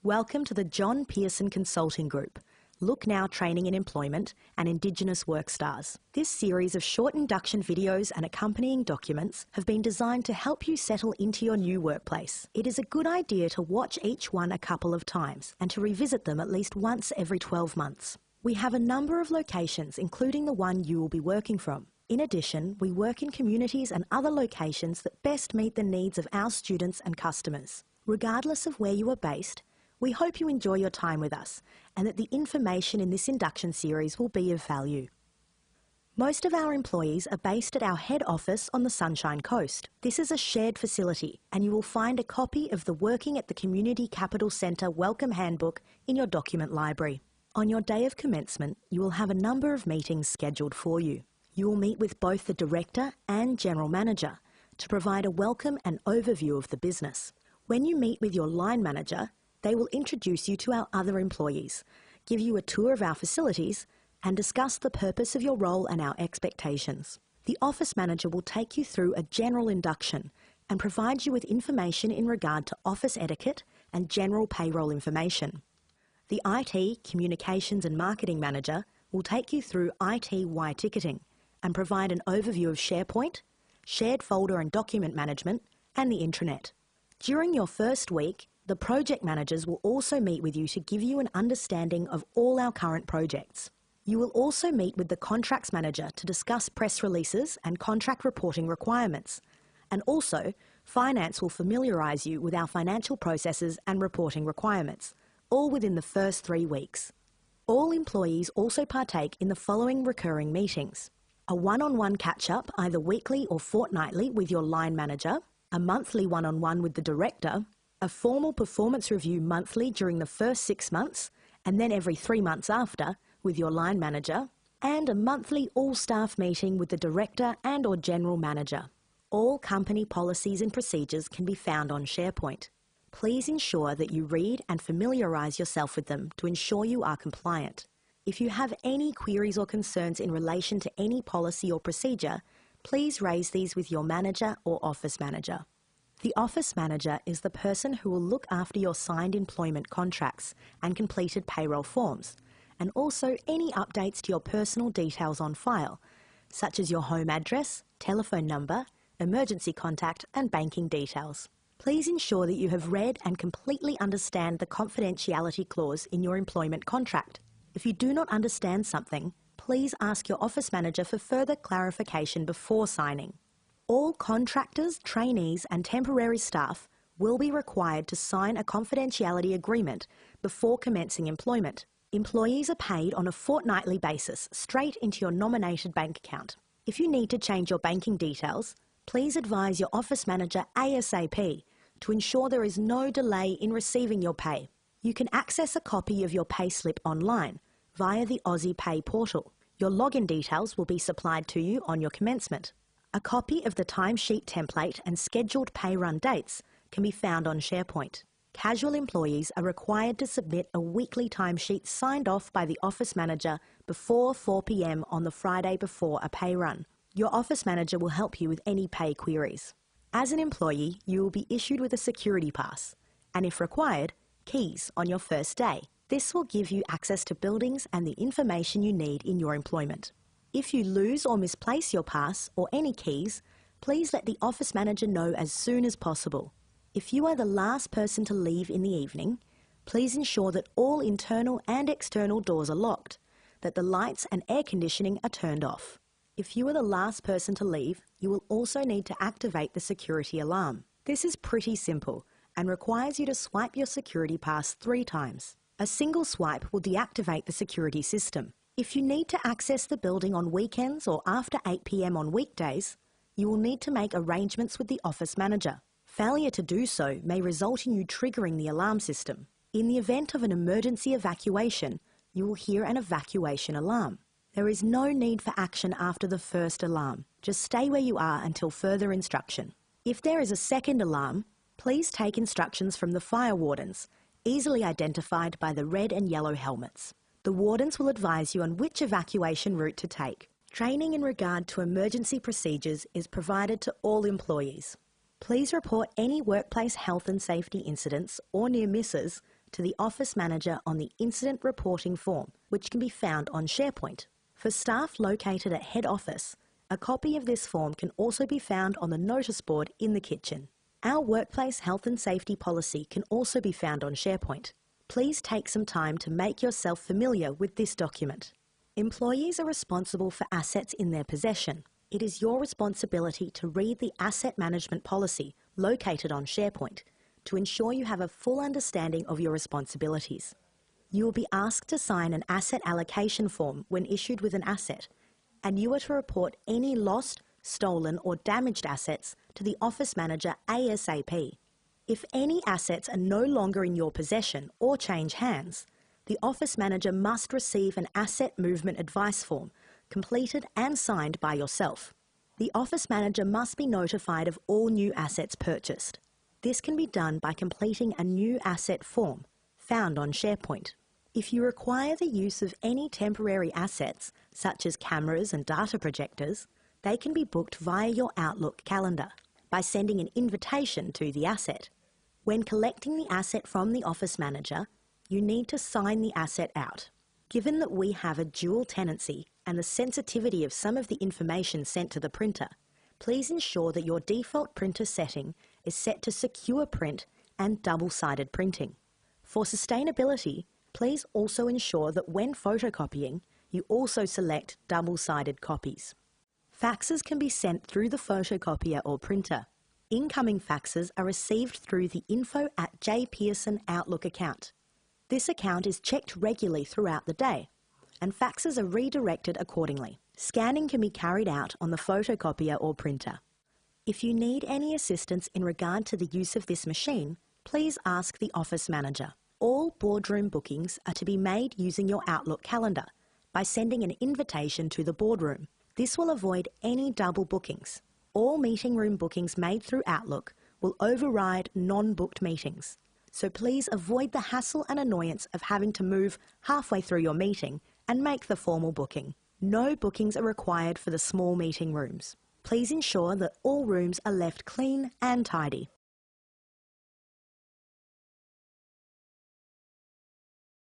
Welcome to the John Pearson Consulting Group, Look Now Training in Employment and Indigenous Work Stars. This series of short induction videos and accompanying documents have been designed to help you settle into your new workplace. It is a good idea to watch each one a couple of times and to revisit them at least once every 12 months. We have a number of locations, including the one you will be working from. In addition, we work in communities and other locations that best meet the needs of our students and customers. Regardless of where you are based, we hope you enjoy your time with us and that the information in this induction series will be of value. Most of our employees are based at our head office on the Sunshine Coast. This is a shared facility and you will find a copy of the Working at the Community Capital Centre Welcome Handbook in your document library. On your day of commencement, you will have a number of meetings scheduled for you. You will meet with both the Director and General Manager to provide a welcome and overview of the business. When you meet with your line manager, they will introduce you to our other employees, give you a tour of our facilities, and discuss the purpose of your role and our expectations. The office manager will take you through a general induction and provide you with information in regard to office etiquette and general payroll information. The IT, Communications and Marketing Manager will take you through ITY ticketing and provide an overview of SharePoint, shared folder and document management, and the intranet. During your first week, the project managers will also meet with you to give you an understanding of all our current projects. You will also meet with the contracts manager to discuss press releases and contract reporting requirements. And also, finance will familiarise you with our financial processes and reporting requirements, all within the first 3 weeks. All employees also partake in the following recurring meetings: a one-on-one catch-up either weekly or fortnightly with your line manager, a monthly one-on-one with the director, a formal performance review monthly during the first 6 months and then every 3 months after with your line manager, and a monthly all-staff meeting with the director and or general manager. All company policies and procedures can be found on SharePoint. Please ensure that you read and familiarise yourself with them to ensure you are compliant. If you have any queries or concerns in relation to any policy or procedure, please raise these with your manager or office manager. The office manager is the person who will look after your signed employment contracts and completed payroll forms, and also any updates to your personal details on file, such as your home address, telephone number, emergency contact, and banking details. Please ensure that you have read and completely understand the confidentiality clause in your employment contract. If you do not understand something, please ask your office manager for further clarification before signing. All contractors, trainees and temporary staff will be required to sign a confidentiality agreement before commencing employment. Employees are paid on a fortnightly basis straight into your nominated bank account. If you need to change your banking details, please advise your office manager ASAP to ensure there is no delay in receiving your pay. You can access a copy of your payslip online via the Aussie Pay portal. Your login details will be supplied to you on your commencement. A copy of the timesheet template and scheduled pay run dates can be found on SharePoint. Casual employees are required to submit a weekly timesheet signed off by the office manager before 4 p.m. on the Friday before a pay run. Your office manager will help you with any pay queries. As an employee, you will be issued with a security pass, and if required, keys on your first day. This will give you access to buildings and the information you need in your employment. If you lose or misplace your pass or any keys, please let the office manager know as soon as possible. If you are the last person to leave in the evening, please ensure that all internal and external doors are locked, that the lights and air conditioning are turned off. If you are the last person to leave, you will also need to activate the security alarm. This is pretty simple and requires you to swipe your security pass 3 times. A single swipe will deactivate the security system. If you need to access the building on weekends or after 8 p.m. on weekdays, you will need to make arrangements with the office manager. Failure to do so may result in you triggering the alarm system. In the event of an emergency evacuation, you will hear an evacuation alarm. There is no need for action after the first alarm. Just stay where you are until further instruction. If there is a second alarm, please take instructions from the fire wardens, easily identified by the red and yellow helmets. The wardens will advise you on which evacuation route to take. Training in regard to emergency procedures is provided to all employees. Please report any workplace health and safety incidents or near misses to the office manager on the incident reporting form, which can be found on SharePoint. For staff located at head office, a copy of this form can also be found on the notice board in the kitchen. Our workplace health and safety policy can also be found on SharePoint. Please take some time to make yourself familiar with this document. Employees are responsible for assets in their possession. It is your responsibility to read the asset management policy located on SharePoint to ensure you have a full understanding of your responsibilities. You will be asked to sign an asset allocation form when issued with an asset, and you are to report any lost, stolen or damaged assets to the office manager ASAP. If any assets are no longer in your possession or change hands, the office manager must receive an asset movement advice form completed and signed by yourself. The office manager must be notified of all new assets purchased. This can be done by completing a new asset form found on SharePoint. If you require the use of any temporary assets, such as cameras and data projectors, they can be booked via your Outlook calendar by sending an invitation to the asset. When collecting the asset from the office manager, you need to sign the asset out. Given that we have a dual tenancy and the sensitivity of some of the information sent to the printer, please ensure that your default printer setting is set to secure print and double-sided printing. For sustainability, please also ensure that when photocopying, you also select double-sided copies. Faxes can be sent through the photocopier or printer. Incoming faxes are received through the info@jpearson Outlook account. This account is checked regularly throughout the day, and faxes are redirected accordingly. Scanning can be carried out on the photocopier or printer. If you need any assistance in regard to the use of this machine, please ask the office manager. All boardroom bookings are to be made using your Outlook calendar by sending an invitation to the boardroom. This will avoid any double bookings. All meeting room bookings made through Outlook will override non-booked meetings. So please avoid the hassle and annoyance of having to move halfway through your meeting and make the formal booking. No bookings are required for the small meeting rooms. Please ensure that all rooms are left clean and tidy.